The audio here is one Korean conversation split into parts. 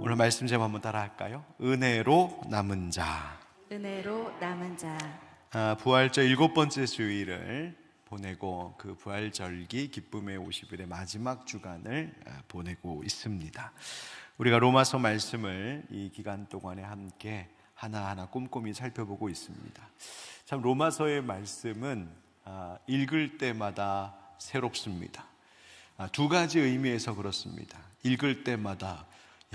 오늘 말씀 제목 한번 따라 할까요? 은혜로 남은 자. 은혜로 남은 자. 부활절 7번째 주일을 보내고 그 부활절기 기쁨의 50일의 마지막 주간을 보내고 있습니다. 우리가 로마서 말씀을 이 기간 동안에 함께 하나하나 꼼꼼히 살펴보고 있습니다. 참 로마서의 말씀은 읽을 때마다 새롭습니다. 두 가지 의미에서 그렇습니다. 읽을 때마다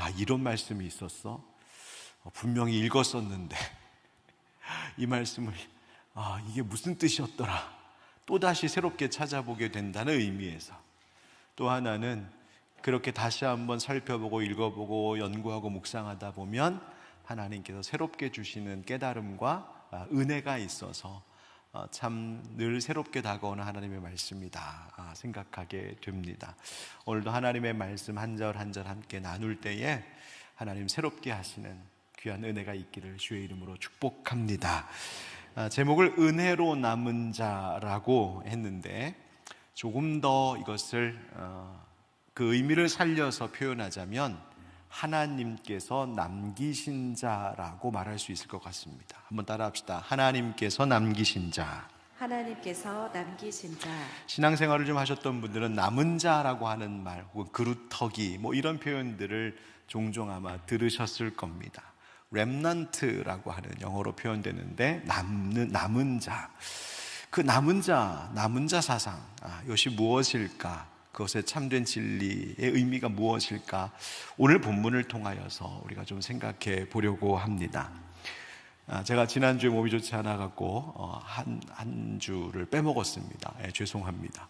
야, 이런 말씀이 있었어? 분명히 읽었었는데 이 말씀을 이게 무슨 뜻이었더라? 또다시 새롭게 찾아보게 된다는 의미에서, 또 하나는 그렇게 다시 한번 살펴보고 읽어보고 연구하고 묵상하다 보면 하나님께서 새롭게 주시는 깨달음과 은혜가 있어서 참 늘 새롭게 다가오는 하나님의 말씀이다 생각하게 됩니다. 오늘도 하나님의 말씀 한 절 한 절 함께 나눌 때에 하나님 새롭게 하시는 귀한 은혜가 있기를 주의 이름으로 축복합니다. 제목을 은혜로 남은 자라고 했는데 조금 더 이것을 그 의미를 살려서 표현하자면 하나님께서 남기신 자라고 말할 수 있을 것 같습니다. 한번 따라 합시다. 하나님께서 남기신 자. 하나님께서 남기신 자. 신앙생활을 좀 하셨던 분들은 남은 자라고 하는 말 혹은 그루터기 이런 표현들을 종종 아마 들으셨을 겁니다. 렘넌트라고 하는 영어로 표현되는데 남은 자. 그 남은 자 사상, 이것이 무엇일까? 그것의 참된 진리의 의미가 무엇일까? 오늘 본문을 통하여서 우리가 좀 생각해 보려고 합니다. 제가 지난주에 몸이 좋지 않아 갖고 한 주를 빼먹었습니다. 죄송합니다.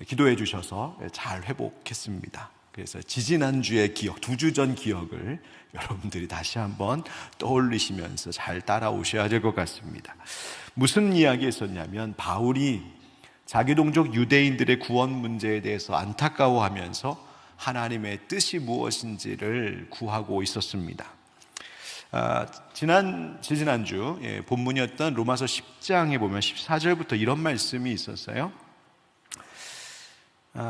기도해 주셔서 잘 회복했습니다. 그래서 지지난주의 기억, 2주 전 기억을 여러분들이 다시 한번 떠올리시면서 잘 따라오셔야 될 것 같습니다. 무슨 이야기 있었냐면 바울이 자기 동족 유대인들의 구원 문제에 대해서 안타까워하면서 하나님의 뜻이 무엇인지를 구하고 있었습니다. 지난주 본문이었던 로마서 10장에 보면 14절부터 이런 말씀이 있었어요.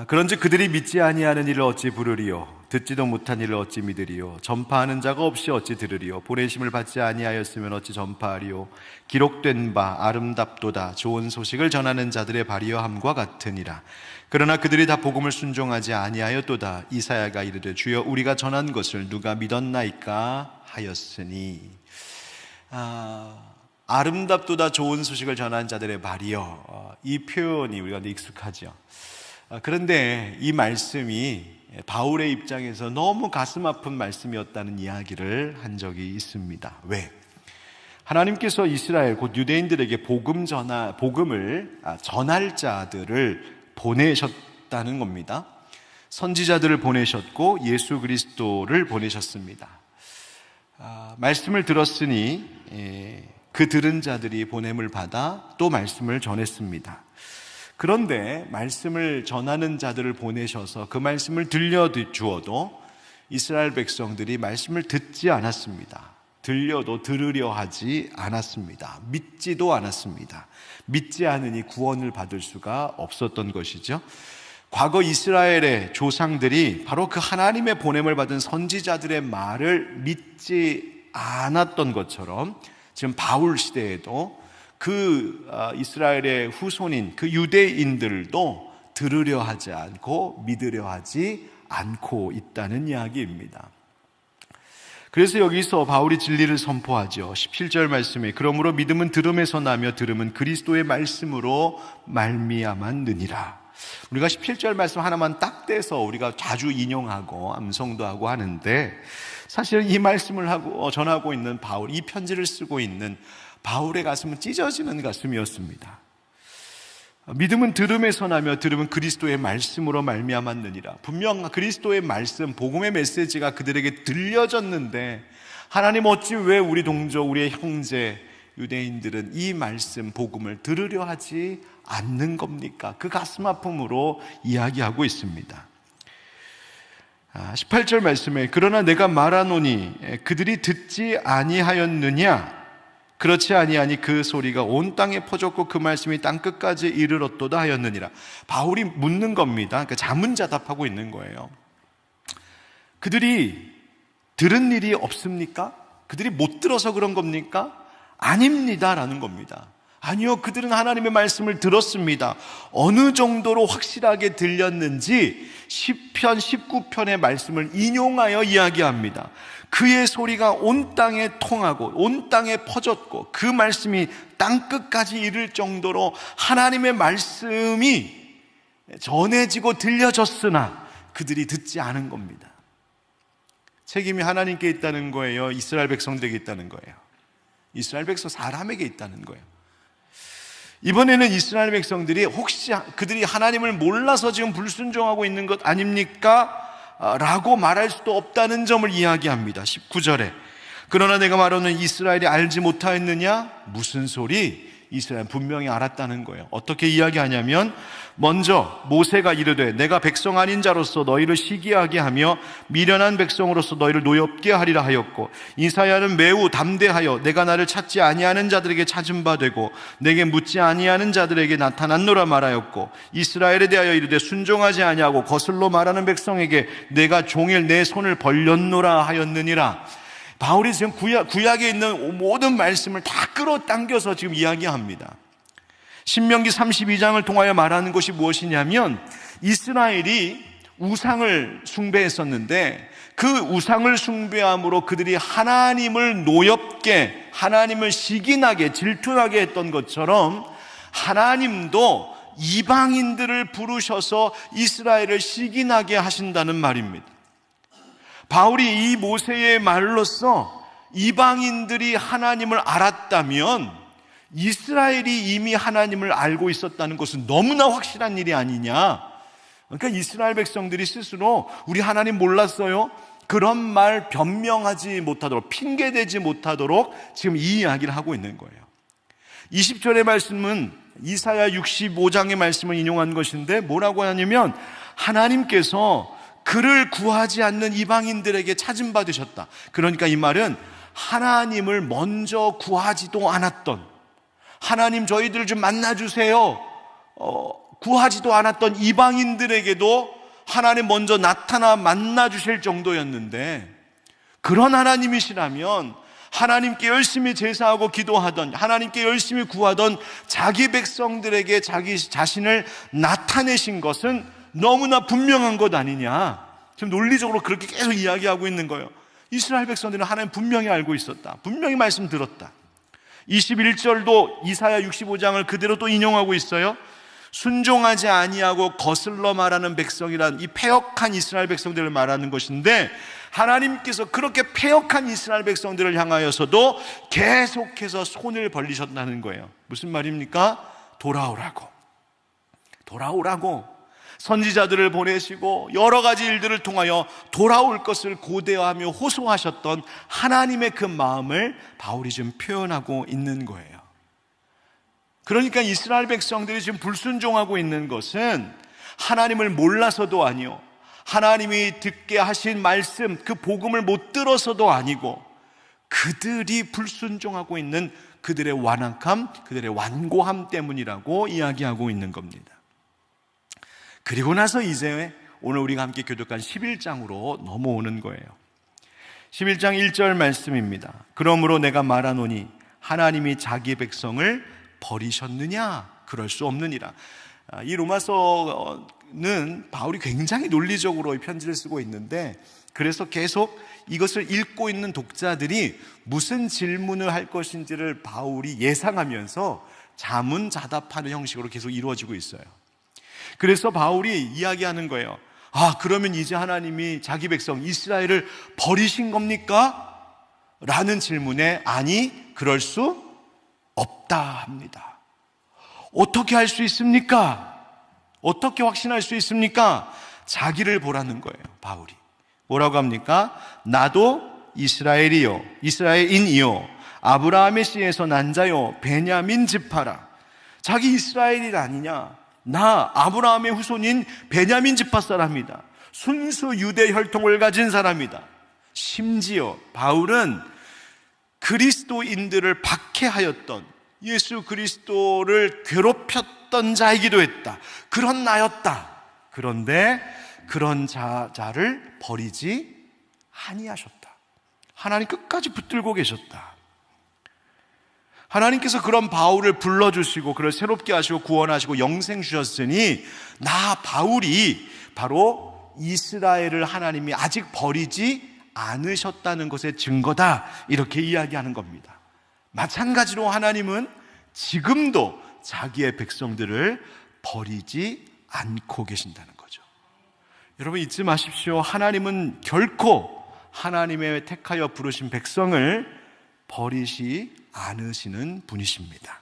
그런즉 그들이 믿지 아니하는 일을 어찌 부르리요? 듣지도 못한 일을 어찌 믿으리요? 전파하는 자가 없이 어찌 들으리요? 보내심을 받지 아니하였으면 어찌 전파하리요? 기록된 바 아름답도다 좋은 소식을 전하는 자들의 발이여함과 같으니라. 그러나 그들이 다 복음을 순종하지 아니하였도다. 이사야가 이르되 주여 우리가 전한 것을 누가 믿었나이까 하였으니. 아름답도다 좋은 소식을 전하는 자들의 발이여, 이 표현이 우리가 익숙하죠. 그런데 이 말씀이 바울의 입장에서 너무 가슴 아픈 말씀이었다는 이야기를 한 적이 있습니다. 왜? 하나님께서 이스라엘 곧 유대인들에게 복음을 전할 자들을 보내셨다는 겁니다. 선지자들을 보내셨고 예수 그리스도를 보내셨습니다. 말씀을 들었으니 그 들은 자들이 보냄을 받아 또 말씀을 전했습니다. 그런데 말씀을 전하는 자들을 보내셔서 그 말씀을 들려주어도 이스라엘 백성들이 말씀을 듣지 않았습니다. 들려도 들으려 하지 않았습니다. 믿지도 않았습니다. 믿지 않으니 구원을 받을 수가 없었던 것이죠. 과거 이스라엘의 조상들이 바로 그 하나님의 보냄을 받은 선지자들의 말을 믿지 않았던 것처럼 지금 바울 시대에도 그 이스라엘의 후손인 그 유대인들도 들으려 하지 않고 믿으려 하지 않고 있다는 이야기입니다. 그래서 여기서 바울이 진리를 선포하죠. 17절 말씀에 그러므로 믿음은 들음에서 나며 들음은 그리스도의 말씀으로 말미암았느니라. 우리가 17절 말씀 하나만 딱 떼서 우리가 자주 인용하고 암송도 하고 하는데, 사실은 이 말씀을 전하고 있는 바울, 이 편지를 쓰고 있는 바울의 가슴은 찢어지는 가슴이었습니다. 믿음은 들음에서 나며 들음은 그리스도의 말씀으로 말미암았느니라. 분명 그리스도의 말씀, 복음의 메시지가 그들에게 들려졌는데 하나님 어찌 왜 우리 동족, 우리의 형제 유대인들은 이 말씀, 복음을 들으려 하지 않는 겁니까? 그 가슴 아픔으로 이야기하고 있습니다. 18절 말씀에 그러나 내가 말하노니 그들이 듣지 아니하였느냐? 그렇지 아니하니 그 소리가 온 땅에 퍼졌고 그 말씀이 땅끝까지 이르렀도다 하였느니라. 바울이 묻는 겁니다. 그러니까 자문자답하고 있는 거예요. 그들이 들은 일이 없습니까? 그들이 못 들어서 그런 겁니까? 아닙니다 라는 겁니다. 아니요, 그들은 하나님의 말씀을 들었습니다. 어느 정도로 확실하게 들렸는지 시편 19편의 말씀을 인용하여 이야기합니다. 그의 소리가 온 땅에 통하고 온 땅에 퍼졌고 그 말씀이 땅끝까지 이를 정도로 하나님의 말씀이 전해지고 들려졌으나 그들이 듣지 않은 겁니다. 책임이 하나님께 있다는 거예요? 이스라엘 백성들에게 있다는 거예요? 이스라엘 백성 사람에게 있다는 거예요. 이번에는 이스라엘 백성들이 혹시 그들이 하나님을 몰라서 지금 불순종하고 있는 것 아닙니까? 라고 말할 수도 없다는 점을 이야기합니다. 19절에 그러나 내가 말하는 이스라엘이 알지 못하였느냐? 무슨 소리? 이스라엘은 분명히 알았다는 거예요. 어떻게 이야기하냐면 먼저 모세가 이르되 내가 백성 아닌 자로서 너희를 시기하게 하며 미련한 백성으로서 너희를 노엽게 하리라 하였고 이사야는 매우 담대하여 내가 나를 찾지 아니하는 자들에게 찾은 바 되고 내게 묻지 아니하는 자들에게 나타났노라 말하였고 이스라엘에 대하여 이르되 순종하지 아니하고 거슬러 말하는 백성에게 내가 종일 내 손을 벌렸노라 하였느니라. 바울이 지금 구약에 있는 모든 말씀을 다 끌어당겨서 지금 이야기합니다. 신명기 32장을 통하여 말하는 것이 무엇이냐면 이스라엘이 우상을 숭배했었는데 그 우상을 숭배함으로 그들이 하나님을 노엽게, 하나님을 시기나게, 질투나게 했던 것처럼 하나님도 이방인들을 부르셔서 이스라엘을 시기나게 하신다는 말입니다. 바울이 이 모세의 말로써 이방인들이 하나님을 알았다면 이스라엘이 이미 하나님을 알고 있었다는 것은 너무나 확실한 일이 아니냐. 그러니까 이스라엘 백성들이 스스로 우리 하나님 몰랐어요? 그런 말 변명하지 못하도록, 핑계대지 못하도록 지금 이 이야기를 하고 있는 거예요. 20절의 말씀은 이사야 65장의 말씀을 인용한 것인데 뭐라고 하냐면 하나님께서 그를 구하지 않는 이방인들에게 찾음 받으셨다. 그러니까 이 말은 하나님을 먼저 구하지도 않았던, 하나님 저희들 좀 만나주세요, 구하지도 않았던 이방인들에게도 하나님 먼저 나타나 만나주실 정도였는데 그런 하나님이시라면 하나님께 열심히 제사하고 기도하던, 하나님께 열심히 구하던 자기 백성들에게 자기 자신을 나타내신 것은 너무나 분명한 것 아니냐. 지금 논리적으로 그렇게 계속 이야기하고 있는 거예요. 이스라엘 백성들은 하나님 분명히 알고 있었다. 분명히 말씀 들었다. 21절도 이사야 65장을 그대로 또 인용하고 있어요. 순종하지 아니하고 거슬러 말하는 백성이란 이 패역한 이스라엘 백성들을 말하는 것인데 하나님께서 그렇게 패역한 이스라엘 백성들을 향하여서도 계속해서 손을 벌리셨다는 거예요. 무슨 말입니까? 돌아오라고 선지자들을 보내시고 여러 가지 일들을 통하여 돌아올 것을 고대하며 호소하셨던 하나님의 그 마음을 바울이 지금 표현하고 있는 거예요. 그러니까 이스라엘 백성들이 지금 불순종하고 있는 것은 하나님을 몰라서도 아니요, 하나님이 듣게 하신 말씀, 그 복음을 못 들어서도 아니고 그들이 불순종하고 있는 그들의 완악함, 그들의 완고함 때문이라고 이야기하고 있는 겁니다. 그리고 나서 이제 오늘 우리가 함께 교독한 11장으로 넘어오는 거예요. 11장 1절 말씀입니다. 그러므로 내가 말하노니 하나님이 자기 백성을 버리셨느냐? 그럴 수 없느니라. 이 로마서는 바울이 굉장히 논리적으로 이 편지를 쓰고 있는데 그래서 계속 이것을 읽고 있는 독자들이 무슨 질문을 할 것인지를 바울이 예상하면서 자문자답하는 형식으로 계속 이루어지고 있어요. 그래서 바울이 이야기하는 거예요. 그러면 이제 하나님이 자기 백성 이스라엘을 버리신 겁니까? 라는 질문에 아니, 그럴 수 없다 합니다. 어떻게 할 수 있습니까? 어떻게 확신할 수 있습니까? 자기를 보라는 거예요, 바울이. 뭐라고 합니까? 나도 이스라엘이요, 이스라엘인이요, 아브라함의 씨에서 난 자요, 베냐민 지파라. 자기 이스라엘이 아니냐? 나 아브라함의 후손인 베냐민 지파 사람이다. 순수 유대 혈통을 가진 사람이다. 심지어 바울은 그리스도인들을 박해하였던, 예수 그리스도를 괴롭혔던 자이기도 했다. 그런 나였다. 그런데 그런 자를 버리지 아니하셨다. 하나님 끝까지 붙들고 계셨다. 하나님께서 그런 바울을 불러주시고 그를 새롭게 하시고 구원하시고 영생 주셨으니 나 바울이 바로 이스라엘을 하나님이 아직 버리지 않으셨다는 것의 증거다, 이렇게 이야기하는 겁니다. 마찬가지로 하나님은 지금도 자기의 백성들을 버리지 않고 계신다는 거죠. 여러분 잊지 마십시오. 하나님은 결코 하나님의 택하여 부르신 백성을 버리시 않으시는 분이십니다.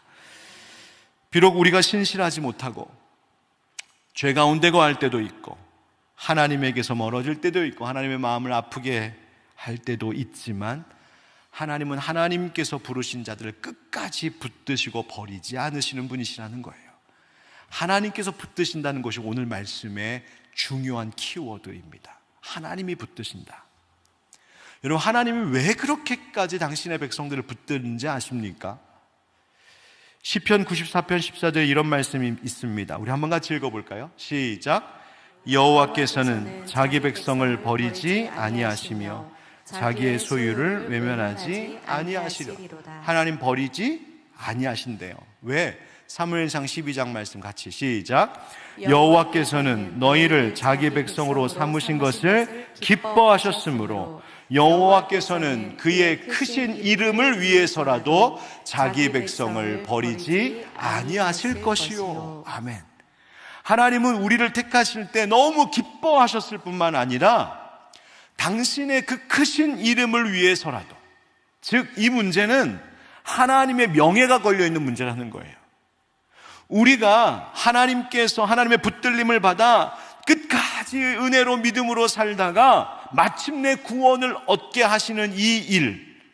비록 우리가 신실하지 못하고 죄 가운데 거할 때도 있고 하나님에게서 멀어질 때도 있고 하나님의 마음을 아프게 할 때도 있지만 하나님은 하나님께서 부르신 자들을 끝까지 붙드시고 버리지 않으시는 분이시라는 거예요. 하나님께서 붙드신다는 것이 오늘 말씀의 중요한 키워드입니다. 하나님이 붙드신다. 여러분, 하나님이 왜 그렇게까지 당신의 백성들을 붙드는지 아십니까? 시편 94편 14절에 이런 말씀이 있습니다. 우리 한번 같이 읽어볼까요? 시작. 여호와께서는 자기 백성을 버리지 아니하시며 자기의 소유를 외면하지 아니하시리로다. 하나님 버리지 아니하신대요. 왜? 사무엘상 12장 말씀 같이 시작. 여호와께서는 너희를 자기 백성으로 삼으신 것을 기뻐하셨으므로 여호와께서는 그의 크신 이름을 위해서라도 자기 백성을 버리지 아니하실 것이요. 아멘. 하나님은 우리를 택하실 때 너무 기뻐하셨을 뿐만 아니라 당신의 그 크신 이름을 위해서라도, 즉 이 문제는 하나님의 명예가 걸려있는 문제라는 거예요. 우리가 하나님께서 하나님의 붙들림을 받아 끝까지 은혜로 믿음으로 살다가 마침내 구원을 얻게 하시는 이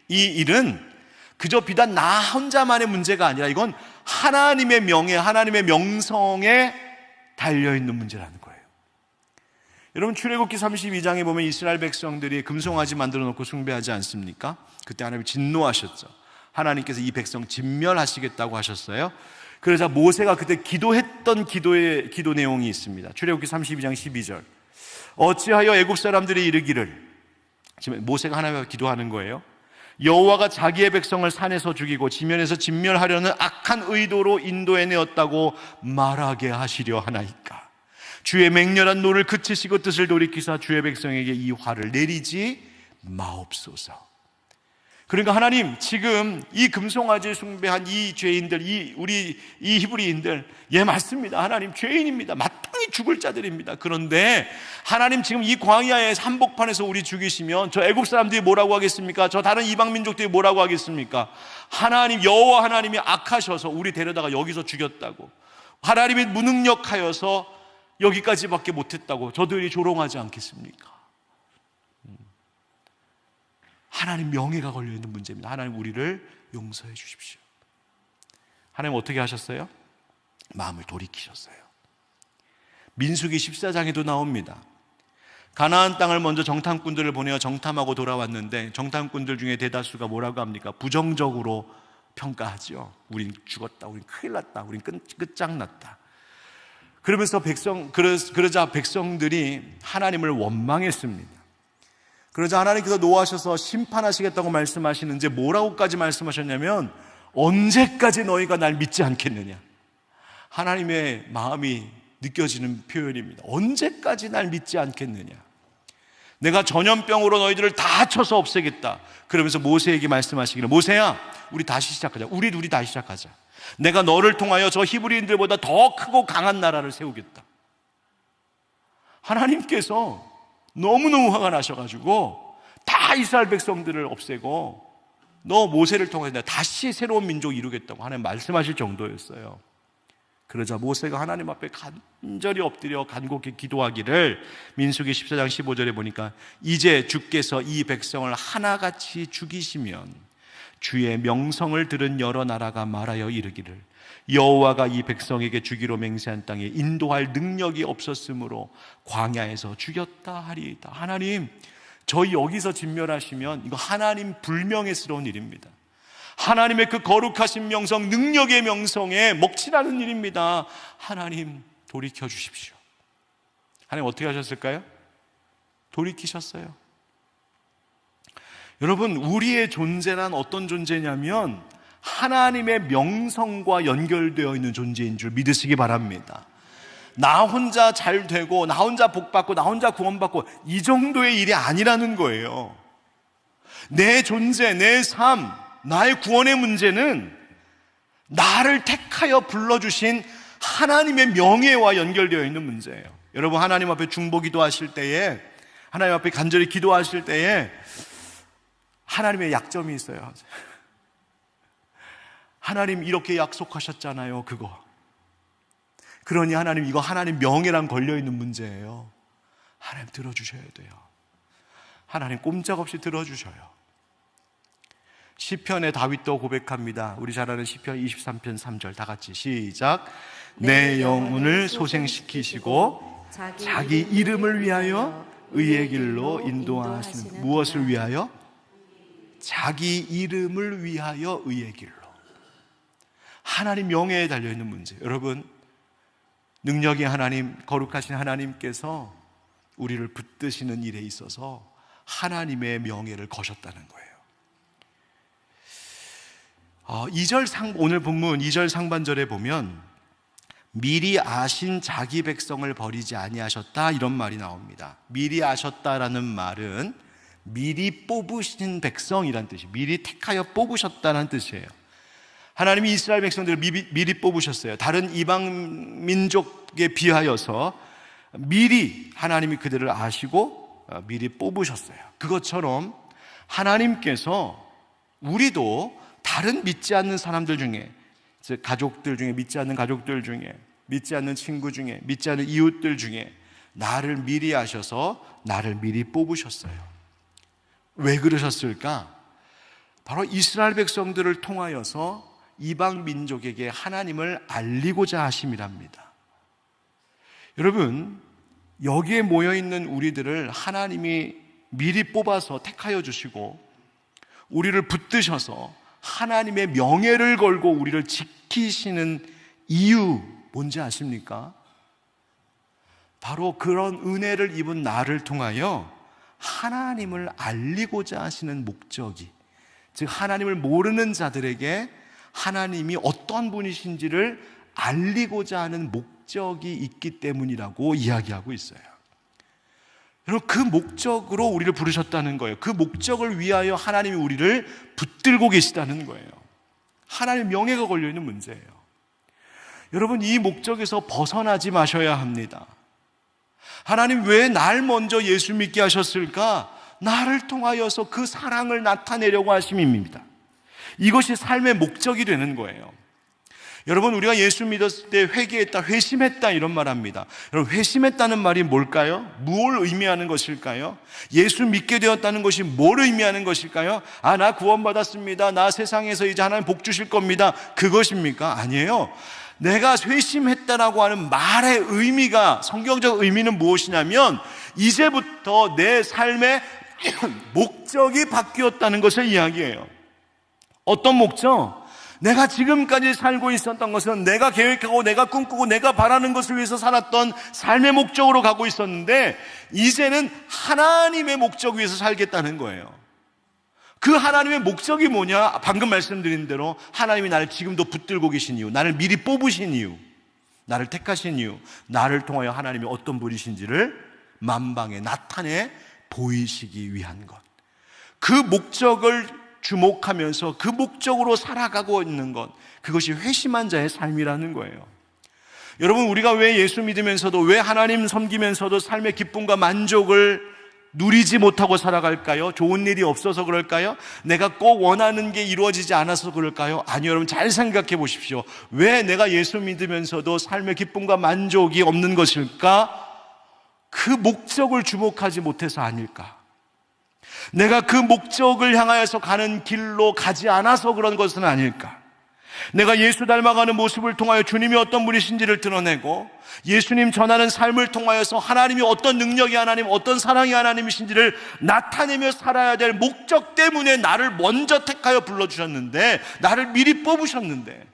일은 그저 비단 나 혼자만의 문제가 아니라 이건 하나님의 명예, 하나님의 명성에 달려있는 문제라는 거예요. 여러분, 출애굽기 32장에 보면 이스라엘 백성들이 금송아지 만들어 놓고 숭배하지 않습니까? 그때 하나님이 진노하셨죠. 하나님께서 이 백성 진멸하시겠다고 하셨어요. 그러자 모세가 그때 기도했던 기도 내용이 있습니다. 출애굽기 32장 12절. 어찌하여 애국 사람들이 이르기를, 지금 모세가 하나님 앞에 기도하는 거예요. 여호와가 자기의 백성을 산에서 죽이고 지면에서 진멸하려는 악한 의도로 인도해내었다고 말하게 하시려 하나이까. 주의 맹렬한 노를 그치시고 뜻을 돌이키사 주의 백성에게 이 화를 내리지 마옵소서. 그러니까 하나님, 지금 이 금송아지 숭배한 이 죄인들, 이 히브리인들, 예, 맞습니다. 하나님 죄인입니다. 마땅히 죽을 자들입니다. 그런데 하나님 지금 이 광야의 한복판에서 우리 죽이시면 저 애국 사람들이 뭐라고 하겠습니까? 저 다른 이방 민족들이 뭐라고 하겠습니까? 하나님, 여호와 하나님이 악하셔서 우리 데려다가 여기서 죽였다고, 하나님이 무능력하여서 여기까지밖에 못했다고 저들이 조롱하지 않겠습니까? 하나님 명예가 걸려있는 문제입니다. 하나님 우리를 용서해 주십시오. 하나님 어떻게 하셨어요? 마음을 돌이키셨어요. 민수기 14장에도 나옵니다. 가나안 땅을 먼저 정탐꾼들을 보내어 정탐하고 돌아왔는데 정탐꾼들 중에 대다수가 뭐라고 합니까? 부정적으로 평가하죠. 우린 죽었다, 우린 큰일 났다, 우린 끝장났다. 그러자 백성들이 하나님을 원망했습니다. 그러자 하나님께서 노하셔서 심판하시겠다고 말씀하시는데 뭐라고까지 말씀하셨냐면, 언제까지 너희가 날 믿지 않겠느냐. 하나님의 마음이 느껴지는 표현입니다. 언제까지 날 믿지 않겠느냐. 내가 전염병으로 너희들을 다 쳐서 없애겠다. 그러면서 모세에게 말씀하시기를, 모세야, 우리 다시 시작하자. 우리 둘이 다시 시작하자. 내가 너를 통하여 저 히브리인들보다 더 크고 강한 나라를 세우겠다. 하나님께서 너무너무 화가 나셔가지고 다 이스라엘 백성들을 없애고 너 모세를 통해서 내가 다시 새로운 민족 이루겠다고 하나님 말씀하실 정도였어요. 그러자 모세가 하나님 앞에 간절히 엎드려 간곡히 기도하기를, 민수기 14장 15절에 보니까 이제 주께서 이 백성을 하나같이 죽이시면 주의 명성을 들은 여러 나라가 말하여 이르기를, 여호와가 이 백성에게 주기로 맹세한 땅에 인도할 능력이 없었으므로 광야에서 죽였다 하리이다. 하나님, 저희 여기서 진멸하시면 이거 하나님 불명예스러운 일입니다. 하나님의 그 거룩하신 명성, 능력의 명성에 먹칠하는 일입니다. 하나님 돌이켜 주십시오. 하나님 어떻게 하셨을까요? 돌이키셨어요. 여러분, 우리의 존재란 어떤 존재냐면 하나님의 명성과 연결되어 있는 존재인 줄 믿으시기 바랍니다. 나 혼자 잘 되고 나 혼자 복받고 나 혼자 구원받고 이 정도의 일이 아니라는 거예요. 내 존재, 내 삶, 나의 구원의 문제는 나를 택하여 불러주신 하나님의 명예와 연결되어 있는 문제예요. 여러분, 하나님 앞에 중보기도 하실 때에, 하나님 앞에 간절히 기도하실 때에 하나님의 약점이 있어요. 하나님 이렇게 약속하셨잖아요, 그거. 그러니 하나님, 이거 하나님 명예랑 걸려있는 문제예요. 하나님 들어주셔야 돼요. 하나님 꼼짝없이 들어주셔요. 시편의 다윗도 고백합니다. 우리 잘 아는 시편 23편 3절 다 같이 시작. 내 영혼을 소생시키시고 자기 이름을 위하여 의의 길로 인도하시는. 무엇을 위하여? 자기 이름을 위하여 의의 길로. 하나님 명예에 달려있는 문제. 여러분, 능력의 하나님, 거룩하신 하나님께서 우리를 붙드시는 일에 있어서 하나님의 명예를 거셨다는 거예요. 오늘 본문 2절 상반절에 보면 미리 아신 자기 백성을 버리지 아니하셨다, 이런 말이 나옵니다. 미리 아셨다라는 말은 미리 뽑으신 백성이란 뜻이에요. 미리 택하여 뽑으셨다는 뜻이에요. 하나님이 이스라엘 백성들을 미리 뽑으셨어요. 다른 이방 민족에 비하여서 미리 하나님이 그들을 아시고 미리 뽑으셨어요. 그것처럼 하나님께서 우리도 다른 믿지 않는 사람들 중에, 즉 가족들 중에, 믿지 않는 가족들 중에, 믿지 않는 친구 중에, 믿지 않는 이웃들 중에 나를 미리 아셔서 나를 미리 뽑으셨어요. 왜 그러셨을까? 바로 이스라엘 백성들을 통하여서 이방 민족에게 하나님을 알리고자 하심이랍니다. 여러분, 여기에 모여있는 우리들을 하나님이 미리 뽑아서 택하여 주시고 우리를 붙드셔서 하나님의 명예를 걸고 우리를 지키시는 이유 뭔지 아십니까? 바로 그런 은혜를 입은 나를 통하여 하나님을 알리고자 하시는 목적이, 즉 하나님을 모르는 자들에게 하나님이 어떤 분이신지를 알리고자 하는 목적이 있기 때문이라고 이야기하고 있어요. 여러분, 그 목적으로 우리를 부르셨다는 거예요. 그 목적을 위하여 하나님이 우리를 붙들고 계시다는 거예요. 하나님의 명예가 걸려있는 문제예요. 여러분, 이 목적에서 벗어나지 마셔야 합니다. 하나님 왜 날 먼저 예수 믿게 하셨을까? 나를 통하여서 그 사랑을 나타내려고 하심입니다. 이것이 삶의 목적이 되는 거예요. 여러분, 우리가 예수 믿었을 때 회개했다, 회심했다 이런 말 합니다. 여러분, 회심했다는 말이 뭘까요? 뭘 의미하는 것일까요? 예수 믿게 되었다는 것이 뭘 의미하는 것일까요? 나 구원받았습니다, 나 세상에서 이제 하나님 복 주실 겁니다, 그것입니까? 아니에요. 내가 회심했다라고 하는 말의 의미가, 성경적 의미는 무엇이냐면 이제부터 내 삶의 목적이 바뀌었다는 것을 이야기해요. 어떤 목적? 내가 지금까지 살고 있었던 것은 내가 계획하고 내가 꿈꾸고 내가 바라는 것을 위해서 살았던 삶의 목적으로 가고 있었는데 이제는 하나님의 목적 위해서 살겠다는 거예요. 그 하나님의 목적이 뭐냐? 방금 말씀드린 대로 하나님이 나를 지금도 붙들고 계신 이유, 나를 미리 뽑으신 이유, 나를 택하신 이유, 나를 통하여 하나님이 어떤 분이신지를 만방에 나타내 보이시기 위한 것, 그 목적을 주목하면서 그 목적으로 살아가고 있는 것, 그것이 회심한 자의 삶이라는 거예요. 여러분, 우리가 왜 예수 믿으면서도, 왜 하나님 섬기면서도 삶의 기쁨과 만족을 누리지 못하고 살아갈까요? 좋은 일이 없어서 그럴까요? 내가 꼭 원하는 게 이루어지지 않아서 그럴까요? 아니요, 여러분 잘 생각해 보십시오. 왜 내가 예수 믿으면서도 삶의 기쁨과 만족이 없는 것일까? 그 목적을 주목하지 못해서 아닐까? 내가 그 목적을 향하여서 가는 길로 가지 않아서 그런 것은 아닐까? 내가 예수 닮아가는 모습을 통하여 주님이 어떤 분이신지를 드러내고 예수님 전하는 삶을 통하여서 하나님이 어떤 능력이 하나님, 어떤 사랑이 하나님이신지를 나타내며 살아야 될 목적 때문에 나를 먼저 택하여 불러주셨는데, 나를 미리 뽑으셨는데,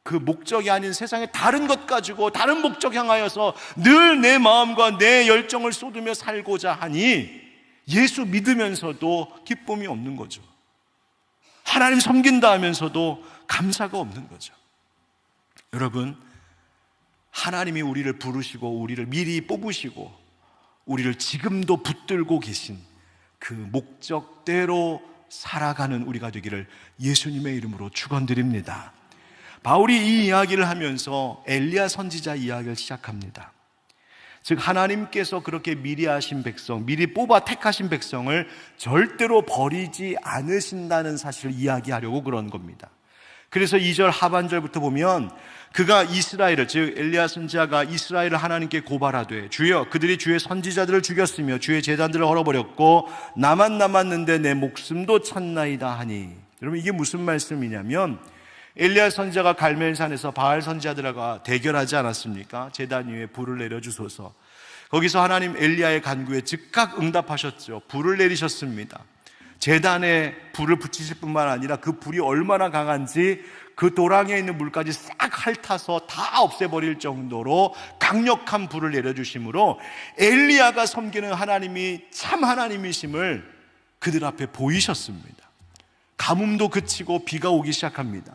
그 목적이 아닌 세상의 다른 것 가지고 다른 목적 향하여서 늘 내 마음과 내 열정을 쏟으며 살고자 하니 예수 믿으면서도 기쁨이 없는 거죠. 하나님 섬긴다 하면서도 감사가 없는 거죠. 여러분, 하나님이 우리를 부르시고 우리를 미리 뽑으시고 우리를 지금도 붙들고 계신 그 목적대로 살아가는 우리가 되기를 예수님의 이름으로 축원드립니다. 바울이 이 이야기를 하면서 엘리야 선지자 이야기를 시작합니다. 즉 하나님께서 그렇게 미리 하신 백성, 미리 뽑아 택하신 백성을 절대로 버리지 않으신다는 사실을 이야기하려고 그런 겁니다. 그래서 2절 하반절부터 보면 그가 이스라엘을, 즉 엘리야 선지자가 이스라엘을 하나님께 고발하되 주여 그들이 주의 선지자들을 죽였으며 주의 제단들을 헐어버렸고 나만 남았는데 내 목숨도 찾나이다 하니. 여러분, 이게 무슨 말씀이냐면 엘리야 선지자가 갈멜산에서 바알 선지자들과 대결하지 않았습니까? 제단 위에 불을 내려주소서. 거기서 하나님 엘리야의 간구에 즉각 응답하셨죠. 불을 내리셨습니다. 제단에 불을 붙이실 뿐만 아니라 그 불이 얼마나 강한지 그 도랑에 있는 물까지 싹 핥아서 다 없애버릴 정도로 강력한 불을 내려주심으로 엘리야가 섬기는 하나님이 참 하나님이심을 그들 앞에 보이셨습니다. 가뭄도 그치고 비가 오기 시작합니다.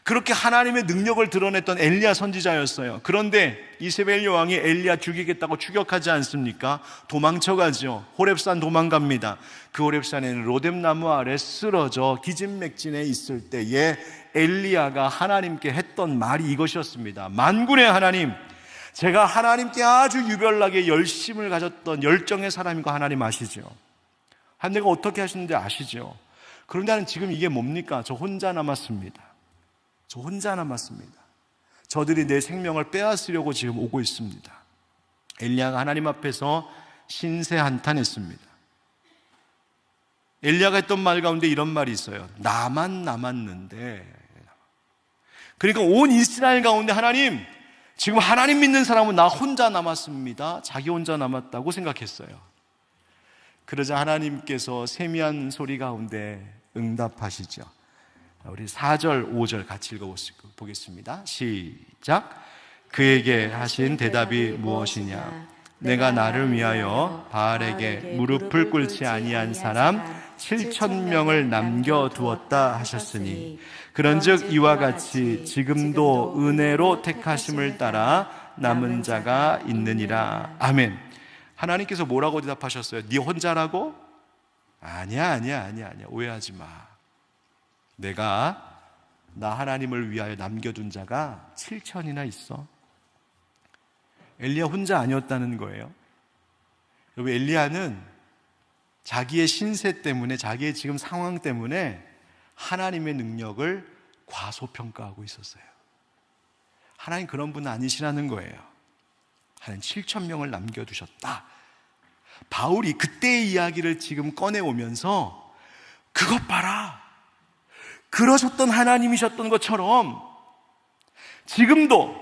그렇게 하나님의 능력을 드러냈던 엘리야 선지자였어요. 그런데 이세벨 여왕이 엘리야 죽이겠다고 추격하지 않습니까? 도망쳐가죠. 호렙산 도망갑니다. 그 호렙산에는 로뎀나무 아래 쓰러져 기진맥진에 있을 때에 엘리야가 하나님께 했던 말이 이것이었습니다. 만군의 하나님, 제가 하나님께 아주 유별나게 열심을 가졌던 열정의 사람인 거 하나님 아시죠? 내가 어떻게 하시는지 아시죠? 그런데 나는 지금 이게 뭡니까? 저 혼자 남았습니다. 저 혼자 남았습니다. 저들이 내 생명을 빼앗으려고 지금 오고 있습니다. 엘리야가 하나님 앞에서 신세한탄했습니다. 엘리야가 했던 말 가운데 이런 말이 있어요. 나만 남았는데. 그러니까 온 이스라엘 가운데 하나님, 지금 하나님 믿는 사람은 나 혼자 남았습니다. 자기 혼자 남았다고 생각했어요. 그러자 하나님께서 세미한 소리 가운데 응답하시죠. 우리 4절, 5절 같이 읽어보겠습니다. 시작. 그에게 하신 대답이 무엇이냐? 내가 나를 위하여 바알에게 무릎을 꿇지 아니한 사람 7,000명을 남겨두었다 하셨으니 그런즉 이와 같이 지금도 은혜로 택하심을 따라 남은 자가 있느니라. 아멘. 하나님께서 뭐라고 대답하셨어요? 네 혼자라고? 아니야. 오해하지 마. 내가 나 하나님을 위하여 남겨둔 자가 7,000이나 있어. 엘리야 혼자 아니었다는 거예요. 여러분, 엘리야는 자기의 신세 때문에, 자기의 지금 상황 때문에 하나님의 능력을 과소평가하고 있었어요. 하나님 그런 분 아니시라는 거예요. 하나님 7,000명을 남겨두셨다. 바울이 그때의 이야기를 지금 꺼내오면서 그것 봐라, 그러셨던 하나님이셨던 것처럼 지금도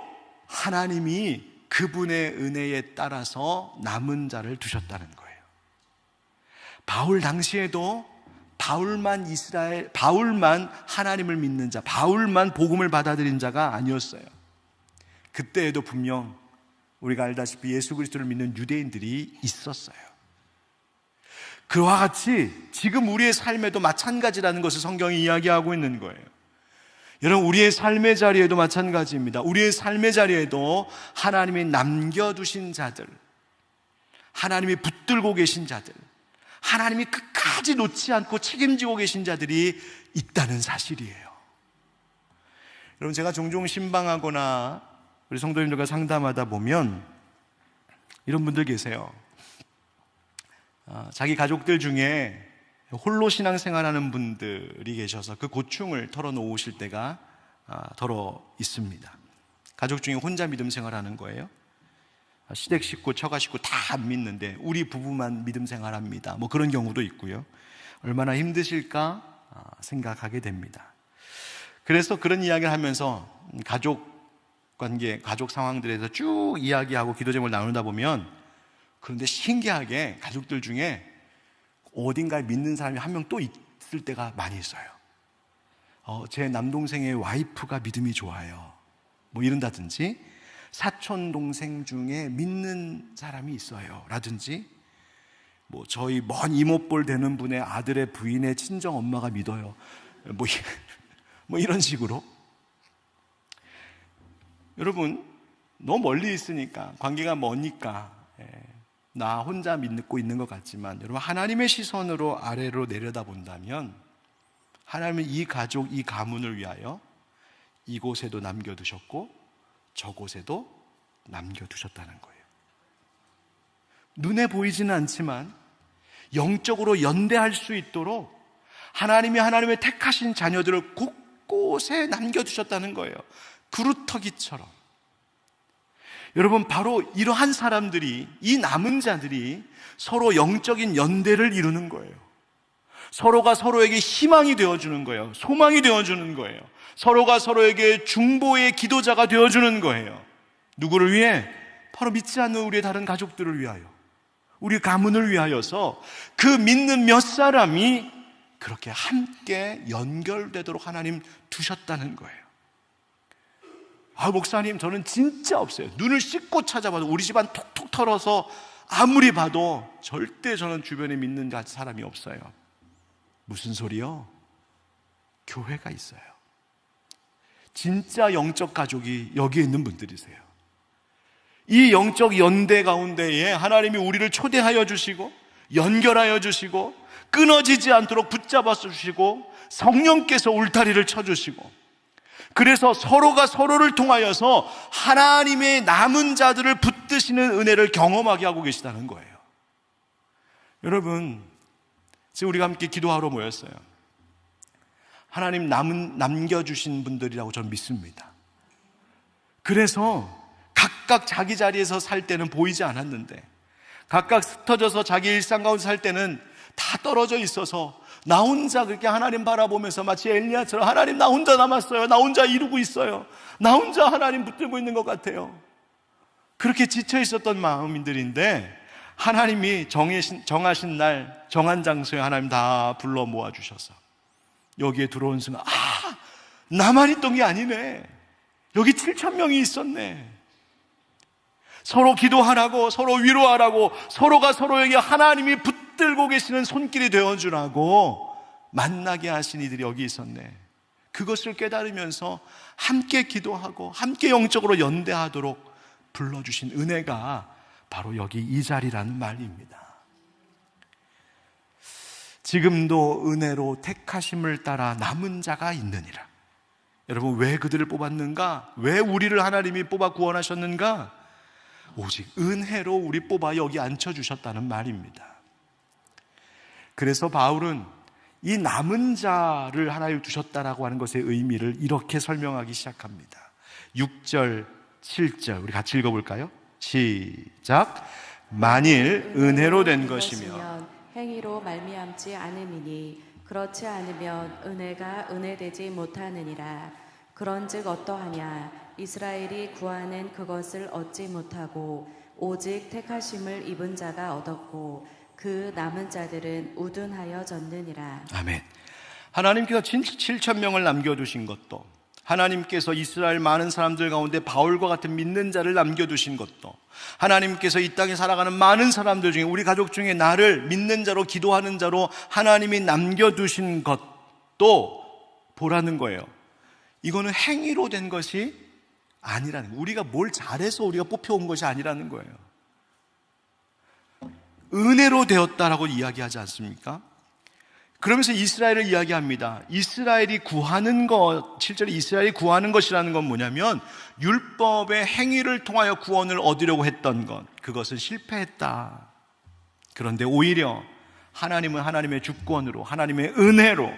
하나님이 그분의 은혜에 따라서 남은 자를 두셨다는 거예요. 바울 당시에도 바울만 하나님을 믿는 자, 바울만 복음을 받아들인 자가 아니었어요. 그때에도 분명 우리가 알다시피 예수 그리스도를 믿는 유대인들이 있었어요. 그와 같이 지금 우리의 삶에도 마찬가지라는 것을 성경이 이야기하고 있는 거예요. 여러분, 우리의 삶의 자리에도 마찬가지입니다. 우리의 삶의 자리에도 하나님이 남겨두신 자들, 하나님이 붙들고 계신 자들, 하나님이 끝까지 놓지 않고 책임지고 계신 자들이 있다는 사실이에요. 여러분, 제가 종종 신방하거나 우리 성도님들과 상담하다 보면 이런 분들 계세요. 자기 가족들 중에 홀로 신앙생활하는 분들이 계셔서 그 고충을 털어놓으실 때가 더러 있습니다. 가족 중에 혼자 믿음 생활하는 거예요. 시댁 식구, 처가 식구 다 안 믿는데 우리 부부만 믿음 생활합니다. 뭐 그런 경우도 있고요. 얼마나 힘드실까 생각하게 됩니다. 그래서 그런 이야기를 하면서 가족 관계, 가족 상황들에서 쭉 이야기하고 기도 제목을 나누다 보면, 그런데 신기하게 가족들 중에 어딘가에 믿는 사람이 한 명 또 있을 때가 많이 있어요. 제 남동생의 와이프가 믿음이 좋아요, 뭐 이런다든지, 사촌 동생 중에 믿는 사람이 있어요 라든지, 저희 먼 이모뻘 되는 분의 아들의 부인의 친정 엄마가 믿어요. 이런 식으로. 여러분, 너무 멀리 있으니까, 관계가 머니까 나 혼자 믿고 있는 것 같지만, 여러분, 하나님의 시선으로 아래로 내려다본다면 하나님은 이 가족, 이 가문을 위하여 이곳에도 남겨두셨고 저곳에도 남겨두셨다는 거예요. 눈에 보이지는 않지만 영적으로 연대할 수 있도록 하나님이 하나님의 택하신 자녀들을 곳곳에 남겨두셨다는 거예요. 그루터기처럼. 여러분, 바로 이러한 사람들이, 이 남은 자들이 서로 영적인 연대를 이루는 거예요. 서로가 서로에게 희망이 되어주는 거예요. 소망이 되어주는 거예요. 서로가 서로에게 중보의 기도자가 되어주는 거예요. 누구를 위해? 바로 믿지 않는 우리의 다른 가족들을 위하여, 우리 가문을 위하여서 그 믿는 몇 사람이 그렇게 함께 연결되도록 하나님 두셨다는 거예요. 목사님, 저는 진짜 없어요. 눈을 씻고 찾아봐도 우리 집안 톡톡 털어서 아무리 봐도 절대 저는 주변에 믿는 사람이 없어요. 무슨 소리요? 교회가 있어요. 진짜 영적 가족이 여기에 있는 분들이세요. 이 영적 연대 가운데에 하나님이 우리를 초대하여 주시고 연결하여 주시고 끊어지지 않도록 붙잡아 주시고 성령께서 울타리를 쳐주시고, 그래서 서로가 서로를 통하여서 하나님의 남은 자들을 붙드시는 은혜를 경험하게 하고 계시다는 거예요. 여러분, 지금 우리가 함께 기도하러 모였어요. 하나님 남겨주신 분들이라고 저는 믿습니다. 그래서 각각 자기 자리에서 살 때는 보이지 않았는데, 각각 흩어져서 자기 일상 가운데 살 때는 다 떨어져 있어서 나 혼자 그렇게 하나님 바라보면서 마치 엘리야처럼, 하나님 나 혼자 남았어요, 나 혼자 이루고 있어요, 나 혼자 하나님 붙들고 있는 것 같아요, 그렇게 지쳐 있었던 마음들인데, 하나님이 정하신 날 정한 장소에 하나님 다 불러 모아주셔서 여기에 들어온 순간, 나만 있던 게 아니네, 여기 7,000명이 있었네. 서로 기도하라고, 서로 위로하라고, 서로가 서로에게 하나님이 붙들고 계시는 손길이 되어주라고 만나게 하신 이들이 여기 있었네. 그것을 깨달으면서 함께 기도하고 함께 영적으로 연대하도록 불러주신 은혜가 바로 여기 이 자리라는 말입니다. 지금도 은혜로 택하심을 따라 남은 자가 있느니라. 여러분, 왜 그들을 뽑았는가? 왜 우리를 하나님이 뽑아 구원하셨는가? 오직 은혜로 우리 뽑아 여기 앉혀주셨다는 말입니다. 그래서 바울은 이 남은 자를 하나님 두셨다라고 하는 것의 의미를 이렇게 설명하기 시작합니다. 6절, 7절 우리 같이 읽어볼까요? 시작. 만일 은혜로 된 것이면 행위로 말미암지 않음이니, 그렇지 않으면 은혜가 은혜되지 못하느니라. 그런즉 어떠하냐? 이스라엘이 구하는 그것을 얻지 못하고 오직 택하심을 입은 자가 얻었고 그 남은 자들은 우둔하여졌느니라. 아멘. 하나님께서 7,000명을 남겨두신 것도, 하나님께서 이스라엘 많은 사람들 가운데 바울과 같은 믿는 자를 남겨두신 것도, 하나님께서 이 땅에 살아가는 많은 사람들 중에, 우리 가족 중에 나를 믿는 자로, 기도하는 자로 하나님이 남겨두신 것도 보라는 거예요. 이거는 행위로 된 것이 아니라는 거예요. 우리가 뭘 잘해서 우리가 뽑혀온 것이 아니라는 거예요. 은혜로 되었다라고 이야기하지 않습니까? 그러면서 이스라엘을 이야기합니다. 이스라엘이 구하는 것, 실제로 이스라엘이 구하는 것이라는 건 뭐냐면 율법의 행위를 통하여 구원을 얻으려고 했던 것, 그것은 실패했다. 그런데 오히려 하나님은 하나님의 주권으로, 하나님의 은혜로